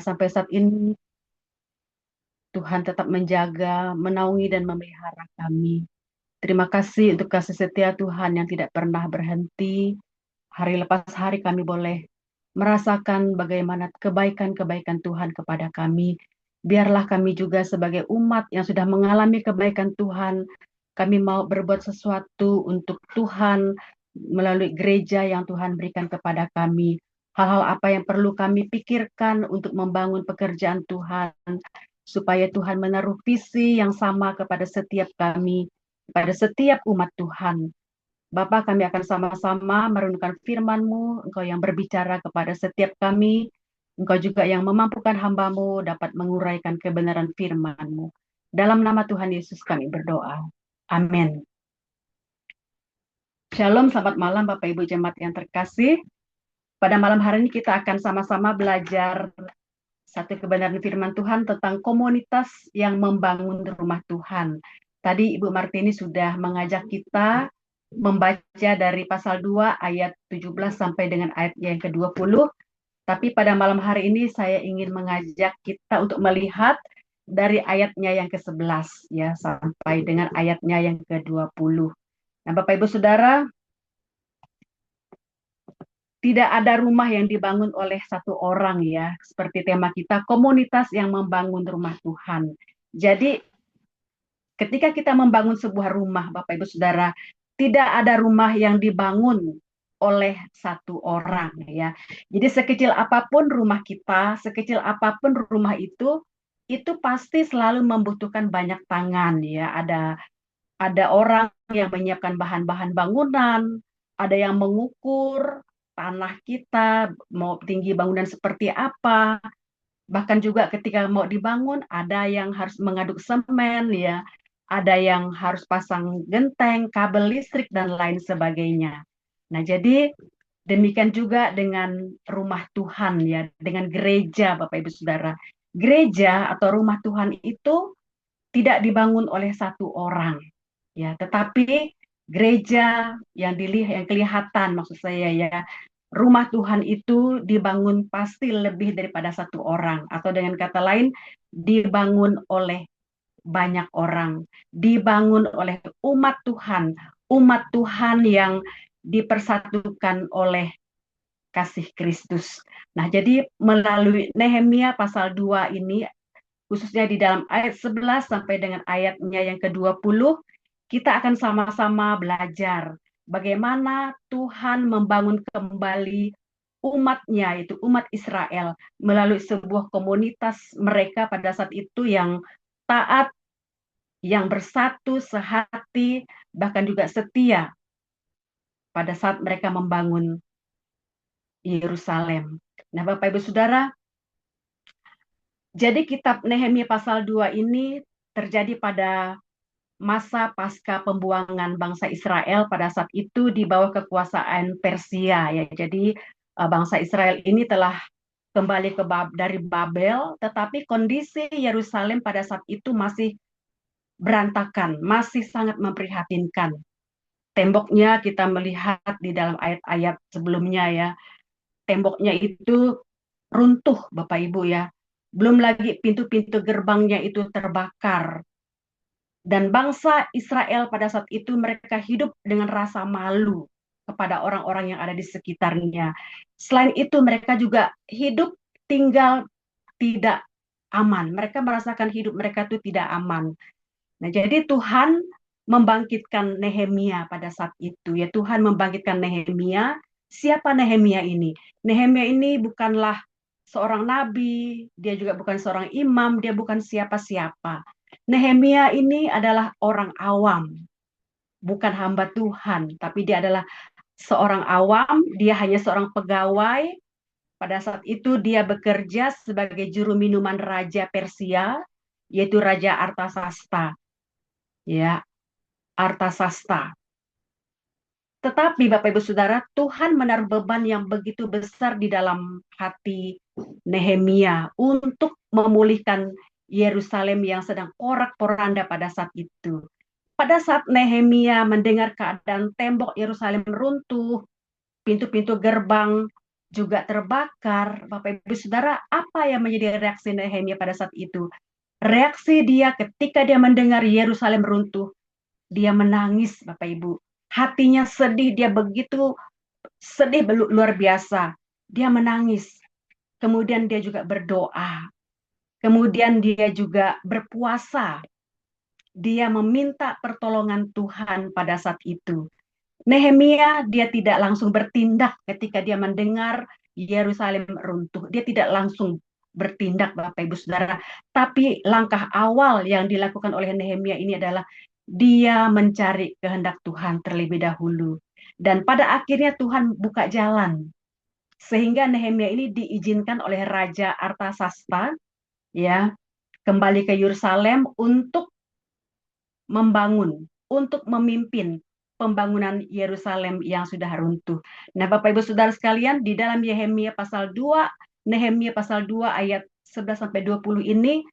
sampai saat ini Tuhan tetap menjaga, menaungi dan memelihara kami. Terima kasih untuk kasih setia Tuhan yang tidak pernah berhenti. Hari lepas hari kami boleh merasakan bagaimana kebaikan-kebaikan Tuhan kepada kami. Biarlah kami juga sebagai umat yang sudah mengalami kebaikan Tuhan, kami mau berbuat sesuatu untuk Tuhan melalui gereja yang Tuhan berikan kepada kami. Hal-hal apa yang perlu kami pikirkan untuk membangun pekerjaan Tuhan, supaya Tuhan menaruh visi yang sama kepada setiap kami, kepada setiap umat Tuhan. Bapa, kami akan sama-sama merenungkan firman-Mu, Engkau yang berbicara kepada setiap kami, Engkau juga yang memampukan hamba-Mu dapat menguraikan kebenaran firman-Mu. Dalam nama Tuhan Yesus kami berdoa. Amin. Shalom, selamat malam Bapak Ibu Jemaat yang terkasih. Pada malam hari ini kita akan sama-sama belajar satu kebenaran firman Tuhan tentang komunitas yang membangun rumah Tuhan. Tadi Ibu Martini sudah mengajak kita membaca dari pasal 2 ayat 17 sampai dengan ayat yang ke-20. Tapi pada malam hari ini saya ingin mengajak kita untuk melihat dari ayatnya yang ke-11 ya sampai dengan ayatnya yang ke-20. Nah, Bapak Ibu Saudara, tidak ada rumah yang dibangun oleh satu orang ya, seperti tema kita, komunitas yang membangun rumah Tuhan. Jadi ketika kita membangun sebuah rumah, Bapak Ibu Saudara, tidak ada rumah yang dibangun oleh satu orang ya. Jadi sekecil apapun rumah kita, sekecil apapun rumah itu pasti selalu membutuhkan banyak tangan ya. Ada orang yang menyiapkan bahan-bahan bangunan, ada yang mengukur tanah kita, mau tinggi bangunan seperti apa. Bahkan juga ketika mau dibangun, ada yang harus mengaduk semen, ya, ada yang harus pasang genteng, kabel listrik, dan lain sebagainya. Nah, jadi demikian juga dengan rumah Tuhan, ya, dengan gereja, Bapak Ibu Saudara. Gereja atau rumah Tuhan itu tidak dibangun oleh satu orang, ya, tetapi gereja yang kelihatan maksud saya ya, rumah Tuhan itu dibangun pasti lebih daripada satu orang, atau dengan kata lain dibangun oleh banyak orang, dibangun oleh umat Tuhan yang dipersatukan oleh kasih Kristus. Nah, jadi melalui Nehemia pasal 2 ini, khususnya di dalam ayat 11 sampai dengan ayatnya yang ke-20, kita akan sama-sama belajar bagaimana Tuhan membangun kembali umatnya, itu umat Israel, melalui sebuah komunitas mereka pada saat itu yang taat, yang bersatu, sehati, bahkan juga setia pada saat mereka membangun Yerusalem. Nah, Bapak Ibu Saudara, jadi kitab Nehemia pasal 2 ini terjadi pada masa pasca pembuangan bangsa Israel pada saat itu di bawah kekuasaan Persia ya. Jadi bangsa Israel ini telah kembali dari Babel, tetapi kondisi Yerusalem pada saat itu masih berantakan, masih sangat memprihatinkan. Temboknya kita melihat di dalam ayat-ayat sebelumnya ya, temboknya itu runtuh Bapak Ibu ya. Belum lagi pintu-pintu gerbangnya itu terbakar. Dan bangsa Israel pada saat itu mereka hidup dengan rasa malu kepada orang-orang yang ada di sekitarnya. Selain itu mereka juga hidup tinggal tidak aman. Mereka merasakan hidup mereka itu tidak aman. Nah, jadi Tuhan membangkitkan Nehemia pada saat itu. Ya, Tuhan membangkitkan Nehemia. Siapa Nehemia ini? Nehemia ini bukanlah seorang nabi, dia juga bukan seorang imam, dia bukan siapa-siapa. Nehemia ini adalah orang awam, bukan hamba Tuhan, tapi dia adalah seorang awam, dia hanya seorang pegawai. Pada saat itu dia bekerja sebagai juru minuman Raja Persia, yaitu Raja Artasasta. Ya, Artasasta. Tetapi Bapak Ibu Saudara, Tuhan menaruh beban yang begitu besar di dalam hati Nehemia untuk memulihkan Yerusalem yang sedang porak-poranda pada saat itu. Pada saat Nehemia mendengar keadaan tembok Yerusalem runtuh, pintu-pintu gerbang juga terbakar. Bapak Ibu Saudara, apa yang menjadi reaksi Nehemia pada saat itu? Reaksi dia ketika dia mendengar Yerusalem runtuh, dia menangis, Bapak Ibu. Hatinya sedih, dia begitu sedih luar biasa. Dia menangis. Kemudian dia juga berdoa. Kemudian dia juga berpuasa. Dia meminta pertolongan Tuhan pada saat itu. Nehemia dia tidak langsung bertindak ketika dia mendengar Yerusalem runtuh. Dia tidak langsung bertindak, Bapak Ibu Saudara. Tapi langkah awal yang dilakukan oleh Nehemia ini adalah dia mencari kehendak Tuhan terlebih dahulu. Dan pada akhirnya Tuhan buka jalan. Sehingga Nehemia ini diizinkan oleh Raja Artasasta ya kembali ke Yerusalem untuk membangun, untuk memimpin pembangunan Yerusalem yang sudah runtuh. Nah, Bapak Ibu Saudara sekalian, di dalam Nehemia pasal 2, Nehemia pasal 2 ayat 11 sampai 20 ini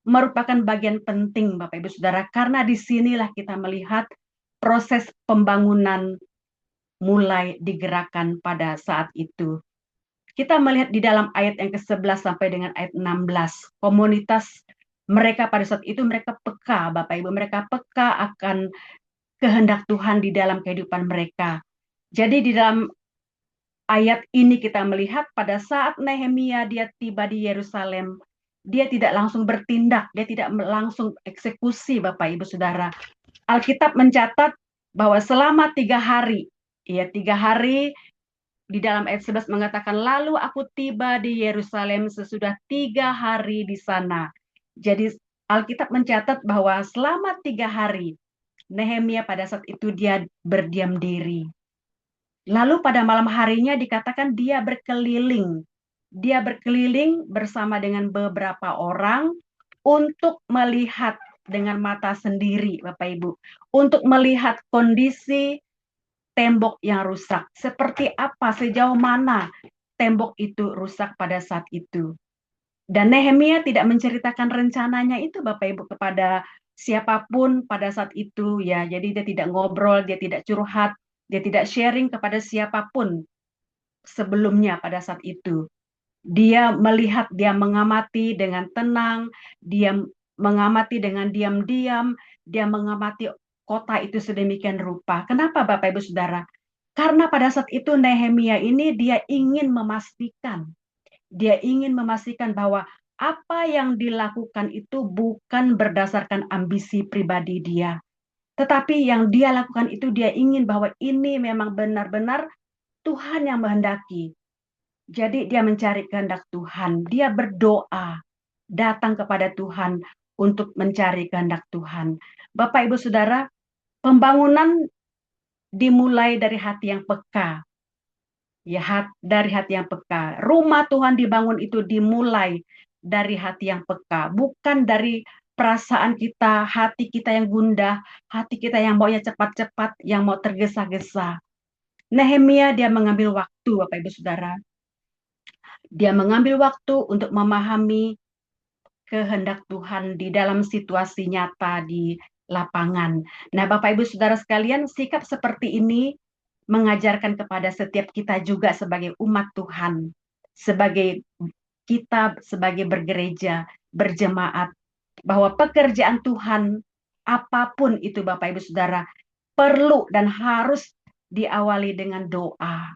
merupakan bagian penting Bapak Ibu Saudara, karena disinilah kita melihat proses pembangunan mulai digerakkan pada saat itu. Kita melihat di dalam ayat yang ke-11 sampai dengan ayat 16, komunitas mereka pada saat itu mereka peka, Bapak Ibu, mereka peka akan kehendak Tuhan di dalam kehidupan mereka. Jadi di dalam ayat ini kita melihat pada saat Nehemia dia tiba di Yerusalem, dia tidak langsung bertindak, dia tidak langsung eksekusi Bapak Ibu Saudara. Alkitab mencatat bahwa selama 3 hari, ya 3 hari di dalam ayat 11 mengatakan, lalu aku tiba di Yerusalem sesudah 3 hari di sana. Jadi Alkitab mencatat bahwa selama 3 hari, Nehemia pada saat itu dia berdiam diri. Lalu pada malam harinya dikatakan dia berkeliling. Dia berkeliling bersama dengan beberapa orang untuk melihat dengan mata sendiri, Bapak Ibu. Untuk melihat kondisi tembok yang rusak. Seperti apa, sejauh mana tembok itu rusak pada saat itu. Dan Nehemia tidak menceritakan rencananya itu Bapak Ibu kepada siapapun pada saat itu ya. Jadi dia tidak ngobrol, dia tidak curhat, dia tidak sharing kepada siapapun sebelumnya pada saat itu. Dia melihat, dia mengamati dengan tenang, dia mengamati dengan diam-diam, dia mengamati kota itu sedemikian rupa. Kenapa Bapak Ibu Saudara? Karena pada saat itu Nehemia ini dia ingin memastikan bahwa apa yang dilakukan itu bukan berdasarkan ambisi pribadi dia. Tetapi yang dia lakukan itu dia ingin bahwa ini memang benar-benar Tuhan yang menghendaki. Jadi dia mencari kehendak Tuhan, dia berdoa, datang kepada Tuhan untuk mencari kehendak Tuhan. Bapak Ibu Saudara, pembangunan dimulai dari hati yang peka. Ya, dari hati yang peka. Rumah Tuhan dibangun itu dimulai dari hati yang peka, bukan dari perasaan kita, hati kita yang gundah, hati kita yang maunya cepat-cepat, yang mau tergesa-gesa. Nehemia dia mengambil waktu, Bapak Ibu Saudara. Dia mengambil waktu untuk memahami kehendak Tuhan di dalam situasi nyata di lapangan. Nah, Bapak Ibu Saudara sekalian, sikap seperti ini mengajarkan kepada setiap kita juga sebagai umat Tuhan, sebagai kita sebagai bergereja, berjemaat, bahwa pekerjaan Tuhan apapun itu Bapak Ibu Saudara perlu dan harus diawali dengan doa.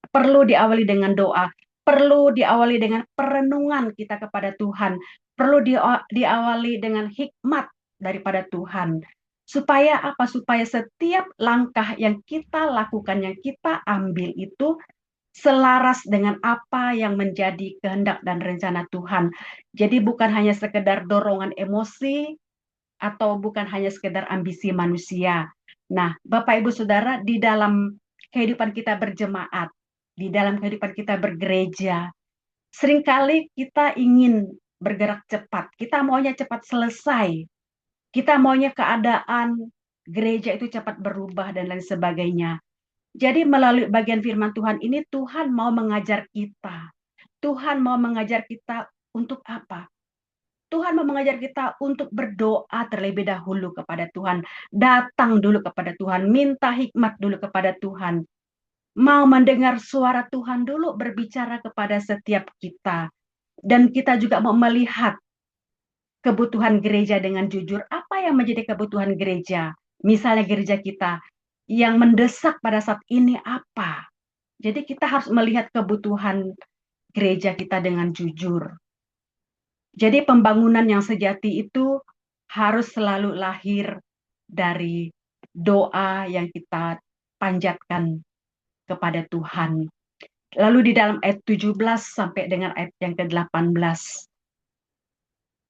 Perlu diawali dengan doa, perlu diawali dengan perenungan kita kepada Tuhan, perlu diawali dengan hikmat daripada Tuhan. Supaya apa? Supaya setiap langkah yang kita lakukan, yang kita ambil itu selaras dengan apa yang menjadi kehendak dan rencana Tuhan. Jadi bukan hanya sekedar dorongan emosi atau bukan hanya sekedar ambisi manusia. Nah, Bapak Ibu Saudara, di dalam kehidupan kita berjemaat, di dalam kehidupan kita bergereja, seringkali kita ingin bergerak cepat. Kita maunya cepat selesai. Kita maunya keadaan gereja itu cepat berubah dan lain sebagainya. Jadi melalui bagian firman Tuhan ini, Tuhan mau mengajar kita. Tuhan mau mengajar kita untuk apa? Tuhan mau mengajar kita untuk berdoa terlebih dahulu kepada Tuhan. Datang dulu kepada Tuhan. Minta hikmat dulu kepada Tuhan. mau mendengar suara Tuhan dulu berbicara kepada setiap kita. Dan kita juga mau melihat kebutuhan gereja dengan jujur. Apa yang menjadi kebutuhan gereja? Misalnya gereja kita yang mendesak pada saat ini apa? Jadi kita harus melihat kebutuhan gereja kita dengan jujur. Jadi pembangunan yang sejati itu harus selalu lahir dari doa yang kita panjatkan kepada Tuhan. Lalu di dalam ayat 17 sampai dengan ayat yang ke-18.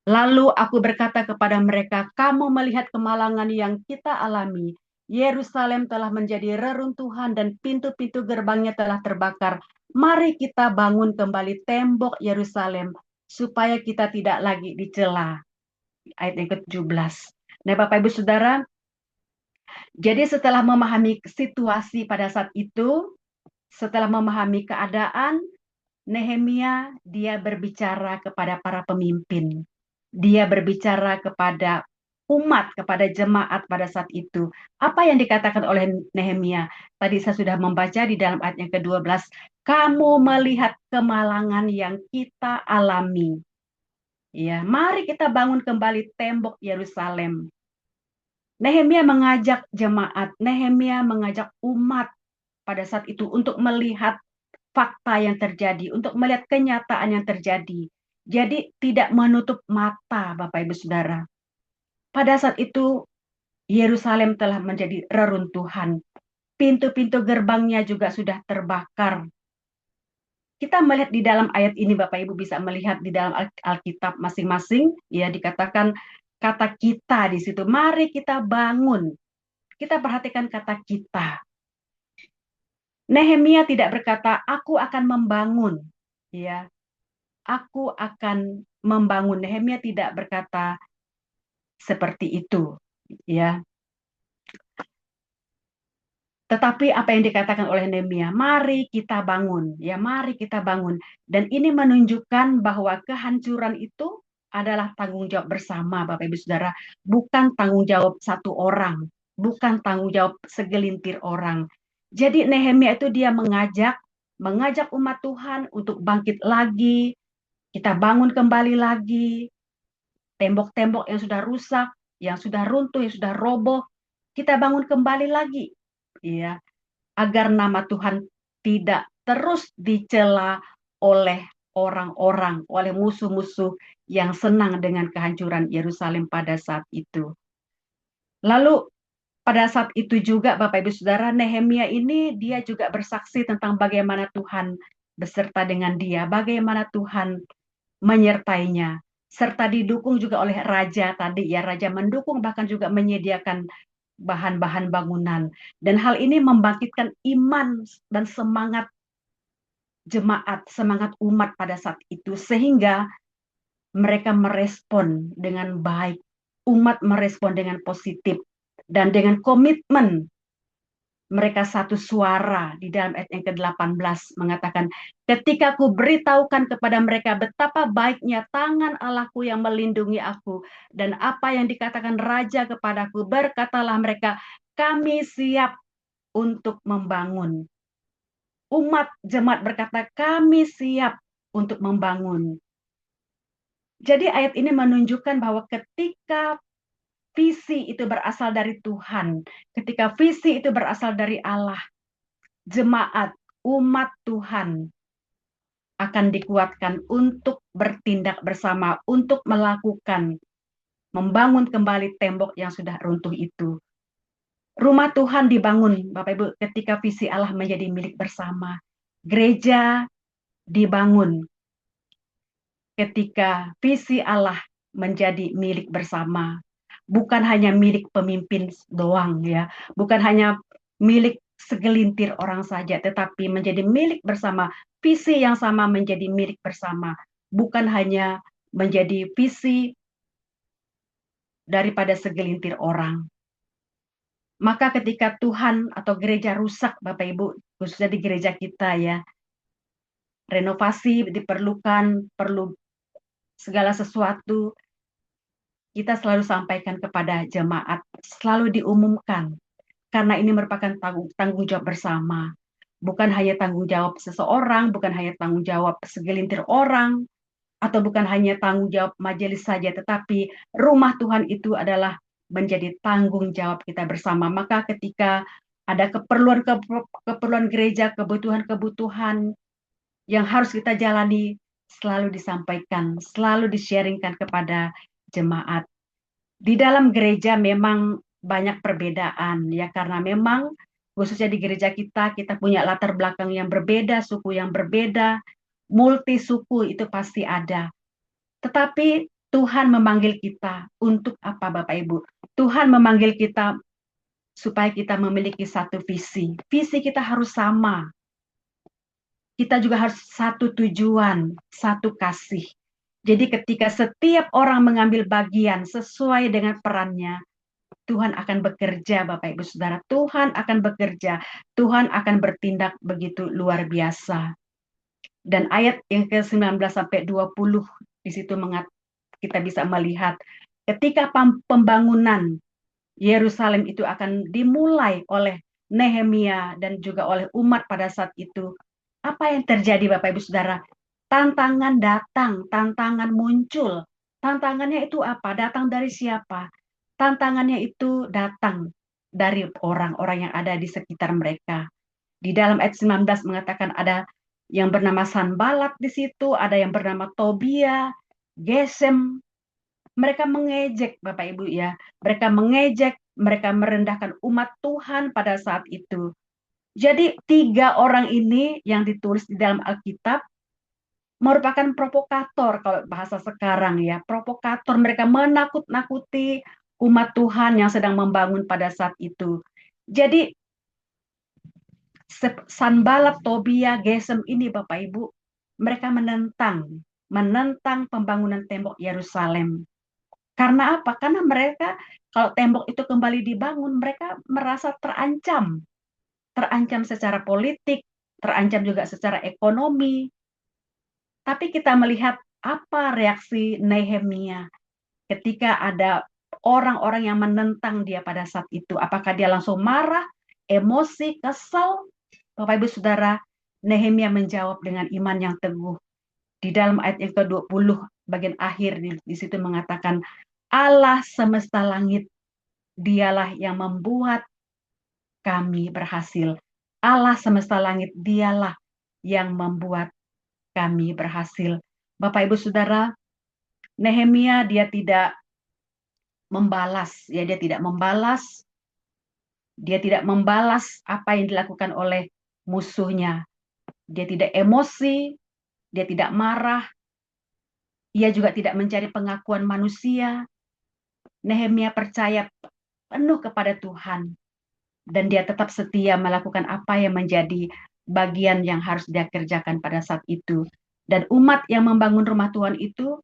Lalu aku berkata kepada mereka, kamu melihat kemalangan yang kita alami. Yerusalem telah menjadi reruntuhan dan pintu-pintu gerbangnya telah terbakar. Mari kita bangun kembali tembok Yerusalem supaya kita tidak lagi dicela. Ayat yang ke-17. Nah, Bapak Ibu Saudara, jadi setelah memahami situasi pada saat itu, setelah memahami keadaan, Nehemia dia berbicara kepada para pemimpin. Dia berbicara kepada umat, kepada jemaat pada saat itu. Apa yang dikatakan oleh Nehemia? Tadi saya sudah membaca di dalam ayat yang ke-12. Kamu melihat kemalangan yang kita alami. Ya, mari kita bangun kembali tembok Yerusalem. Nehemia mengajak jemaat, Nehemia mengajak umat pada saat itu untuk melihat fakta yang terjadi, untuk melihat kenyataan yang terjadi. Jadi tidak menutup mata, Bapak Ibu Saudara. Pada saat itu Yerusalem telah menjadi reruntuhan. Pintu-pintu gerbangnya juga sudah terbakar. Kita melihat di dalam ayat ini, Bapak Ibu bisa melihat di dalam Alkitab masing-masing, ya dikatakan kata kita di situ. Mari kita bangun. Kita perhatikan kata kita. Nehemia tidak berkata, aku akan membangun. Ya, aku akan membangun. Nehemia tidak berkata seperti itu, ya. Tetapi apa yang dikatakan oleh Nehemia, mari kita bangun, ya, mari kita bangun. Dan ini menunjukkan bahwa kehancuran itu adalah tanggung jawab bersama, Bapak Ibu Saudara, bukan tanggung jawab satu orang, bukan tanggung jawab segelintir orang. Jadi Nehemia itu dia mengajak umat Tuhan untuk bangkit lagi, kita bangun kembali lagi, tembok-tembok yang sudah rusak, yang sudah runtuh, yang sudah roboh, kita bangun kembali lagi, ya, agar nama Tuhan tidak terus dicela oleh orang-orang, oleh musuh-musuh yang senang dengan kehancuran Yerusalem pada saat itu. Lalu pada saat itu juga Bapak Ibu Saudara, Nehemia ini dia juga bersaksi tentang bagaimana Tuhan beserta dengan dia, bagaimana Tuhan menyertainya, serta didukung juga oleh raja tadi, ya, raja mendukung bahkan juga menyediakan bahan-bahan bangunan. Dan hal ini membangkitkan iman dan semangat jemaat, semangat umat pada saat itu, sehingga mereka merespon dengan baik, umat merespon dengan positif, dan dengan komitmen mereka satu suara di dalam ayat yang ke-18 mengatakan, ketika ku beritahukan kepada mereka betapa baiknya tangan Allahku yang melindungi aku, dan apa yang dikatakan raja kepadaku, berkatalah mereka, kami siap untuk membangun. Umat jemaat berkata, kami siap untuk membangun. Jadi ayat ini menunjukkan bahwa ketika visi itu berasal dari Tuhan, ketika visi itu berasal dari Allah, jemaat, umat Tuhan akan dikuatkan untuk bertindak bersama, untuk melakukan, membangun kembali tembok yang sudah runtuh itu. Rumah Tuhan dibangun, Bapak Ibu, ketika visi Allah menjadi milik bersama. Gereja dibangun ketika visi Allah menjadi milik bersama. Bukan hanya milik pemimpin doang, ya, bukan hanya milik segelintir orang saja, tetapi menjadi milik bersama. Visi yang sama menjadi milik bersama, bukan hanya menjadi visi daripada segelintir orang. Maka ketika Tuhan atau gereja rusak, Bapak Ibu, khususnya di gereja kita, ya, renovasi diperlukan, perlu segala sesuatu, kita selalu sampaikan kepada jemaat, selalu diumumkan, karena ini merupakan tanggung jawab bersama. Bukan hanya tanggung jawab seseorang, bukan hanya tanggung jawab segelintir orang, atau bukan hanya tanggung jawab majelis saja, tetapi rumah Tuhan itu adalah menjadi tanggung jawab kita bersama. Maka ketika ada keperluan gereja, kebutuhan-kebutuhan yang harus kita jalani, selalu disampaikan, selalu di-sharingkan kepada jemaat. Di dalam gereja memang banyak perbedaan ya, karena memang khususnya di gereja kita punya latar belakang yang berbeda, suku yang berbeda, multi suku itu pasti ada. Tetapi Tuhan memanggil kita untuk apa, Bapak Ibu? Tuhan memanggil kita supaya kita memiliki satu visi. Visi kita harus sama. Kita juga harus satu tujuan, satu kasih. Jadi ketika setiap orang mengambil bagian sesuai dengan perannya, Tuhan akan bekerja, Bapak Ibu Saudara. Tuhan akan bekerja. Tuhan akan bertindak begitu luar biasa. Dan ayat yang ke-19 sampai 20 di situ kita bisa melihat ketika pembangunan Yerusalem itu akan dimulai oleh Nehemia dan juga oleh umat pada saat itu. Apa yang terjadi, Bapak Ibu Saudara? Tantangan datang, tantangan muncul. Tantangannya itu apa? Datang dari siapa? Tantangannya itu datang dari orang-orang yang ada di sekitar mereka. Di dalam ayat 19 mengatakan ada yang bernama Sanbalat di situ, ada yang bernama Tobia, Gesem. Mereka mengejek, Bapak Ibu ya. Mereka mengejek, mereka merendahkan umat Tuhan pada saat itu. Jadi 3 orang ini yang ditulis di dalam Alkitab merupakan provokator kalau bahasa sekarang ya. Provokator, mereka menakut-nakuti umat Tuhan yang sedang membangun pada saat itu. Jadi Sanbalat, Tobia, Gesem ini Bapak Ibu, mereka menentang pembangunan tembok Yerusalem. Karena apa? Karena mereka kalau tembok itu kembali dibangun, mereka merasa terancam. Terancam secara politik, terancam juga secara ekonomi. Tapi kita melihat apa reaksi Nehemia ketika ada orang-orang yang menentang dia pada saat itu. Apakah dia langsung marah, emosi, kesal? Bapak Ibu Saudara, Nehemia menjawab dengan iman yang teguh. Di dalam ayat yang ke-20 bagian akhir di situ mengatakan, Allah semesta langit, dialah yang membuat kami berhasil. Allah semesta langit, dialah yang membuat kami berhasil. Bapak Ibu Saudara, Nehemia dia tidak membalas, ya dia tidak membalas, apa yang dilakukan oleh musuhnya. Dia tidak emosi, dia tidak marah, ia juga tidak mencari pengakuan manusia. Nehemia percaya penuh kepada Tuhan, dan dia tetap setia melakukan apa yang menjadi bagian yang harus dia kerjakan pada saat itu. Dan umat yang membangun rumah Tuhan itu,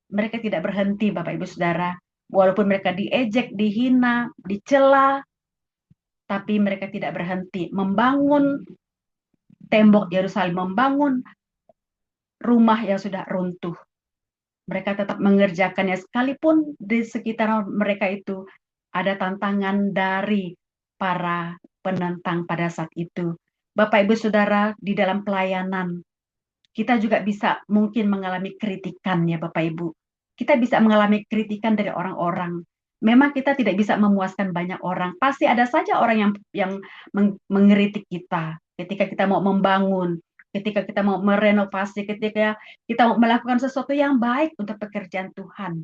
mereka tidak berhenti, Bapak Ibu Saudara. Walaupun mereka diejek, dihina, dicela, tapi mereka tidak berhenti membangun tembok Yerusalem, membangun rumah yang sudah runtuh. Mereka tetap mengerjakannya sekalipun di sekitar mereka itu ada tantangan dari para penentang pada saat itu. Bapak Ibu Saudara, di dalam pelayanan kita juga bisa mungkin mengalami kritikan ya Bapak Ibu. Kita bisa mengalami kritikan dari orang-orang. Memang kita tidak bisa memuaskan banyak orang. Pasti ada saja orang yang mengkritik kita ketika kita mau membangun, ketika kita mau merenovasi, ketika kita mau melakukan sesuatu yang baik untuk pekerjaan Tuhan.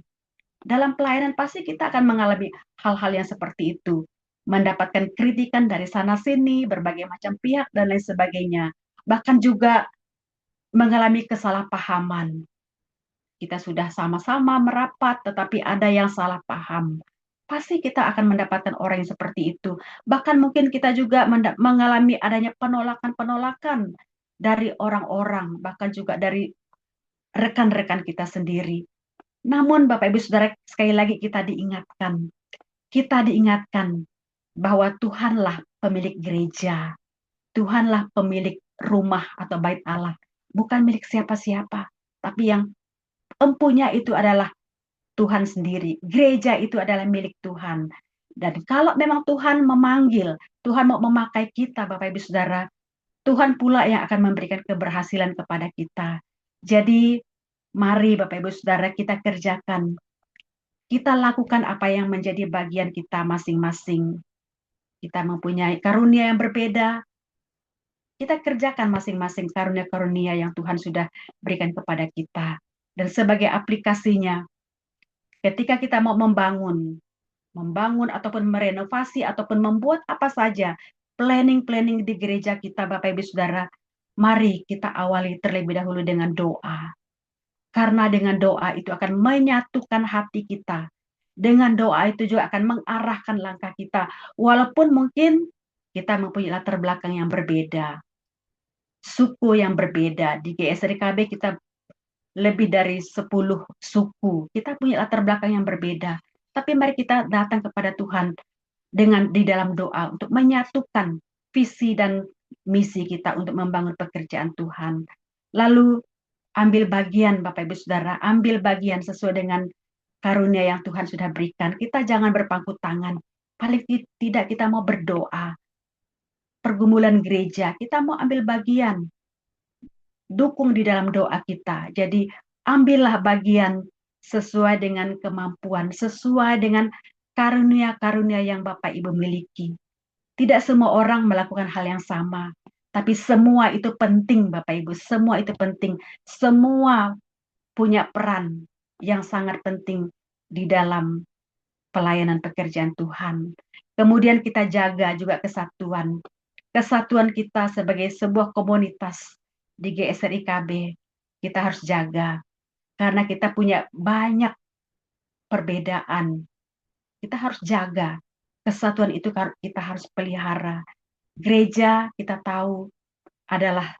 Dalam pelayanan pasti kita akan mengalami hal-hal yang seperti itu. Mendapatkan kritikan dari sana sini, berbagai macam pihak dan lain sebagainya. Bahkan juga mengalami kesalahpahaman. Kita sudah sama-sama merapat, tetapi ada yang salah paham. Pasti kita akan mendapatkan orang yang seperti itu. Bahkan mungkin kita juga mengalami adanya penolakan-penolakan dari orang-orang, bahkan juga dari rekan-rekan kita sendiri. Namun Bapak Ibu Saudara, sekali lagi kita diingatkan bahwa Tuhanlah pemilik gereja. Tuhanlah pemilik rumah atau bait Allah. Bukan milik siapa-siapa, tapi yang empunya itu adalah Tuhan sendiri. Gereja itu adalah milik Tuhan. Dan kalau memang Tuhan memanggil, Tuhan mau memakai kita, Bapak Ibu Saudara, Tuhan pula yang akan memberikan keberhasilan kepada kita. Jadi, mari Bapak Ibu Saudara kita kerjakan. Kita lakukan apa yang menjadi bagian kita masing-masing. Kita mempunyai karunia yang berbeda. Kita kerjakan masing-masing karunia-karunia yang Tuhan sudah berikan kepada kita. Dan sebagai aplikasinya, ketika kita mau membangun ataupun merenovasi ataupun membuat apa saja planning-planning di gereja kita Bapak Ibu Saudara, mari kita awali terlebih dahulu dengan doa. Karena dengan doa itu akan menyatukan hati kita. Dengan doa itu juga akan mengarahkan langkah kita. Walaupun mungkin kita mempunyai latar belakang yang berbeda, suku yang berbeda. Di GSRKB kita lebih dari 10 suku. Kita punya latar belakang yang berbeda. Tapi mari kita datang kepada Tuhan dengan di dalam doa untuk menyatukan visi dan misi kita untuk membangun pekerjaan Tuhan. Lalu ambil bagian Bapak Ibu Saudara, ambil bagian sesuai dengan karunia yang Tuhan sudah berikan. Kita jangan berpangku tangan. Paling tidak kita mau berdoa. Pergumulan gereja, kita mau ambil bagian. Dukung di dalam doa kita. Jadi ambillah bagian sesuai dengan kemampuan, sesuai dengan karunia-karunia yang Bapak Ibu miliki. Tidak semua orang melakukan hal yang sama, tapi semua itu penting Bapak Ibu, semua itu penting. Semua punya peran yang sangat penting di dalam pelayanan pekerjaan Tuhan. Kemudian kita jaga juga kesatuan. Kesatuan kita sebagai sebuah komunitas di GSRIKB, kita harus jaga. Karena kita punya banyak perbedaan. Kita harus jaga. Kesatuan itu kita harus pelihara. Gereja kita tahu adalah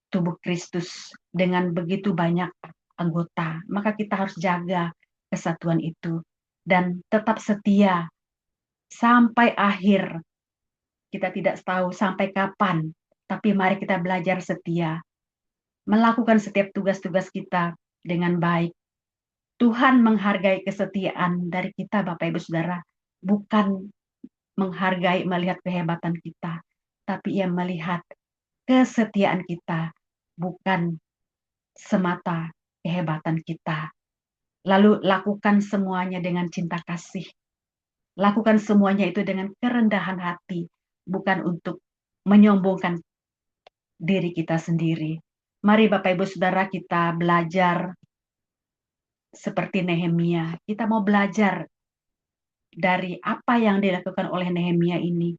tubuh Kristus dengan begitu banyak anggota. Maka kita harus jaga kesatuan itu. Dan tetap setia sampai akhir. Kita tidak tahu sampai kapan, tapi mari kita belajar setia. Melakukan setiap tugas-tugas kita dengan baik. Tuhan menghargai kesetiaan dari kita Bapak Ibu Saudara. Bukan menghargai melihat kehebatan kita, tapi Ia melihat kesetiaan kita, bukan semata kehebatan kita. Lalu lakukan semuanya dengan cinta kasih. Lakukan semuanya itu dengan kerendahan hati, bukan untuk menyombongkan diri kita sendiri. Mari Bapak Ibu Saudara kita belajar seperti Nehemia. Kita mau belajar dari apa yang dilakukan oleh Nehemia ini.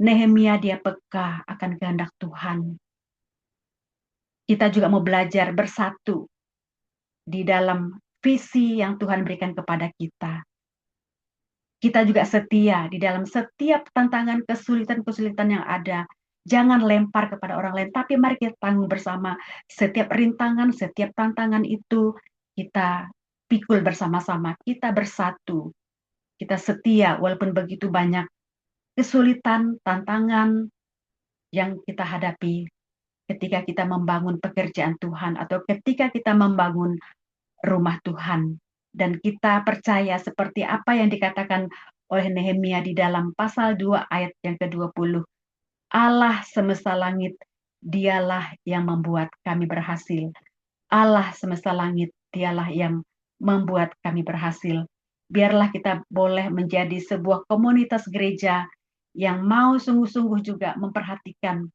Nehemia dia peka akan kehendak Tuhan. Kita juga mau belajar bersatu di dalam visi yang Tuhan berikan kepada kita. Kita juga setia di dalam setiap tantangan, kesulitan-kesulitan yang ada. Jangan lempar kepada orang lain, tapi mari kita tanggung bersama. Setiap rintangan, setiap tantangan itu kita pikul bersama-sama. Kita bersatu. Kita setia walaupun begitu banyak kesulitan, tantangan yang kita hadapi ketika kita membangun pekerjaan Tuhan atau ketika kita membangun rumah Tuhan. Dan kita percaya seperti apa yang dikatakan oleh Nehemia di dalam pasal 2 ayat yang ke-20. Allah semesta langit, dialah yang membuat kami berhasil. Allah semesta langit, dialah yang membuat kami berhasil. Biarlah kita boleh menjadi sebuah komunitas gereja yang mau sungguh-sungguh juga memperhatikan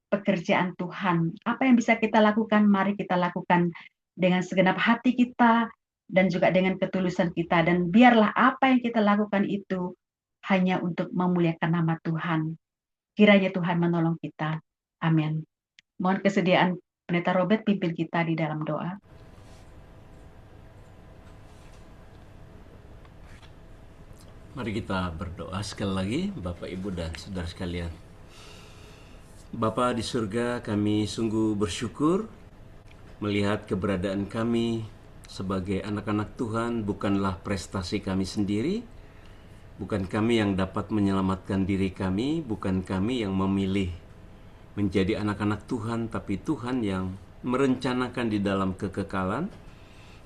pekerjaan Tuhan. Apa yang bisa kita lakukan, mari kita lakukan dengan segenap hati kita dan juga dengan ketulusan kita. Dan biarlah apa yang kita lakukan itu hanya untuk memuliakan nama Tuhan. Kiranya Tuhan menolong kita. Amin. Mohon kesediaan Pendeta Robert pimpin kita di dalam doa. Mari kita berdoa sekali lagi, Bapak, Ibu, dan saudara sekalian. Bapa di surga, kami sungguh bersyukur melihat keberadaan kami sebagai anak-anak Tuhan bukanlah prestasi kami sendiri, bukan kami yang dapat menyelamatkan diri kami, bukan kami yang memilih menjadi anak-anak Tuhan, tapi Tuhan yang merencanakan di dalam kekekalan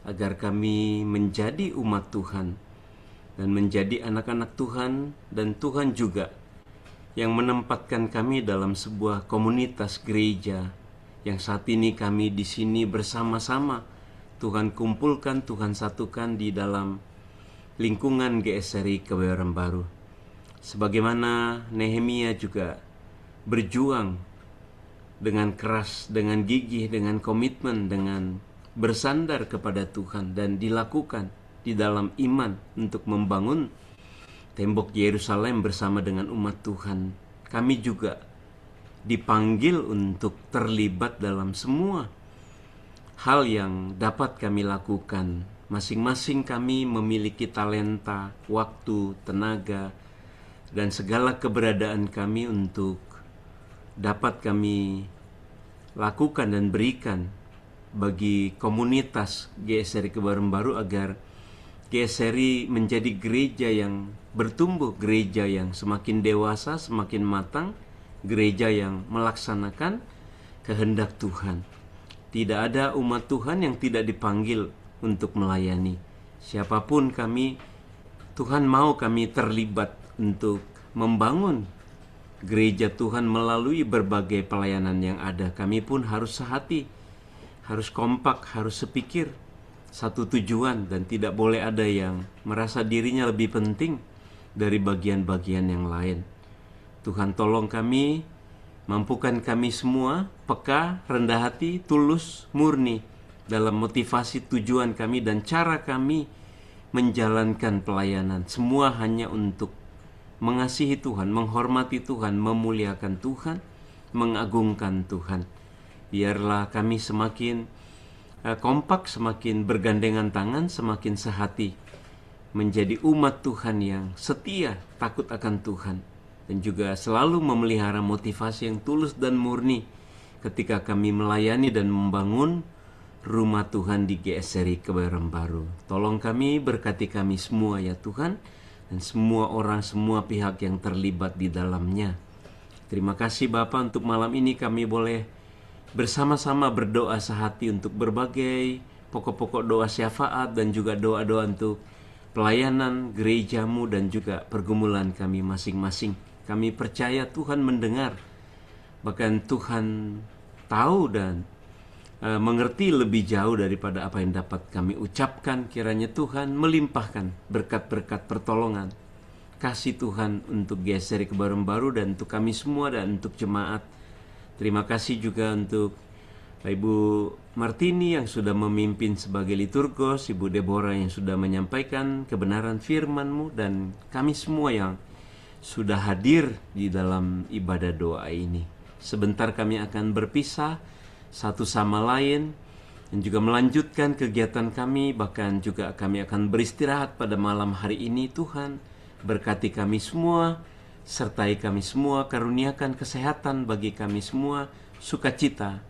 agar kami menjadi umat Tuhan dan menjadi anak-anak Tuhan, dan Tuhan juga yang menempatkan kami dalam sebuah komunitas gereja yang saat ini kami di sini bersama-sama. Tuhan kumpulkan, Tuhan satukan di dalam lingkungan GSRI Kebayoran Baru. Sebagaimana Nehemia juga berjuang dengan keras, dengan gigih, dengan komitmen, dengan bersandar kepada Tuhan dan dilakukan di dalam iman untuk membangun tembok Yerusalem bersama dengan umat Tuhan. Kami juga dipanggil untuk terlibat dalam semua hal yang dapat kami lakukan. Masing-masing kami memiliki talenta, waktu, tenaga, dan segala keberadaan kami untuk dapat kami lakukan dan berikan bagi komunitas GSRI Kebayoran Baru agar GSRI menjadi gereja yang bertumbuh, gereja yang semakin dewasa, semakin matang, gereja yang melaksanakan kehendak Tuhan. Tidak ada umat Tuhan yang tidak dipanggil untuk melayani. Siapapun kami, Tuhan mau kami terlibat untuk membangun gereja Tuhan melalui berbagai pelayanan yang ada. Kami pun harus sehati, harus kompak, harus sepikir, satu tujuan, dan tidak boleh ada yang merasa dirinya lebih penting dari bagian-bagian yang lain. Tuhan tolong kami, mampukan kami semua peka, rendah hati, tulus, murni dalam motivasi tujuan kami dan cara kami menjalankan pelayanan. Semua hanya untuk mengasihi Tuhan, menghormati Tuhan, memuliakan Tuhan, mengagungkan Tuhan. Biarlah kami semakin kompak, semakin bergandengan tangan, semakin sehati menjadi umat Tuhan yang setia, takut akan Tuhan, dan juga selalu memelihara motivasi yang tulus dan murni ketika kami melayani dan membangun rumah Tuhan di GSRI Kebayoran Baru. Tolong kami, berkati kami semua ya Tuhan, dan semua orang, semua pihak yang terlibat di dalamnya. Terima kasih Bapa, untuk malam ini kami boleh bersama-sama berdoa sehati untuk berbagai pokok-pokok doa syafaat dan juga doa-doa untuk pelayanan gerejamu dan juga pergumulan kami masing-masing. Kami percaya Tuhan mendengar, bahkan Tuhan tahu dan mengerti lebih jauh daripada apa yang dapat kami ucapkan. Kiranya Tuhan melimpahkan berkat-berkat pertolongan, kasih Tuhan untuk GSRI Kebayoran Baru dan untuk kami semua dan untuk jemaat. Terima kasih juga untuk Ibu Martini yang sudah memimpin sebagai liturgos, Ibu Deborah yang sudah menyampaikan kebenaran firman-Mu, dan kami semua yang sudah hadir di dalam ibadah doa ini. Sebentar kami akan berpisah satu sama lain dan juga melanjutkan kegiatan kami, bahkan juga kami akan beristirahat pada malam hari ini. Tuhan berkati kami semua, sertai kami semua, karuniakan kesehatan bagi kami semua, sukacita,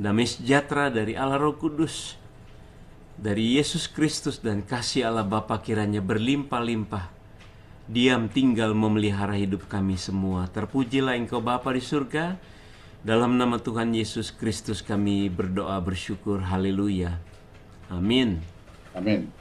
damai sejahtera dari Allah Roh Kudus, dari Yesus Kristus, dan kasih Allah Bapa kiranya berlimpah-limpah, diam tinggal memelihara hidup kami semua. Terpujilah Engkau Bapa di surga. Dalam nama Tuhan Yesus Kristus kami berdoa bersyukur. Haleluya. Amin. Amin.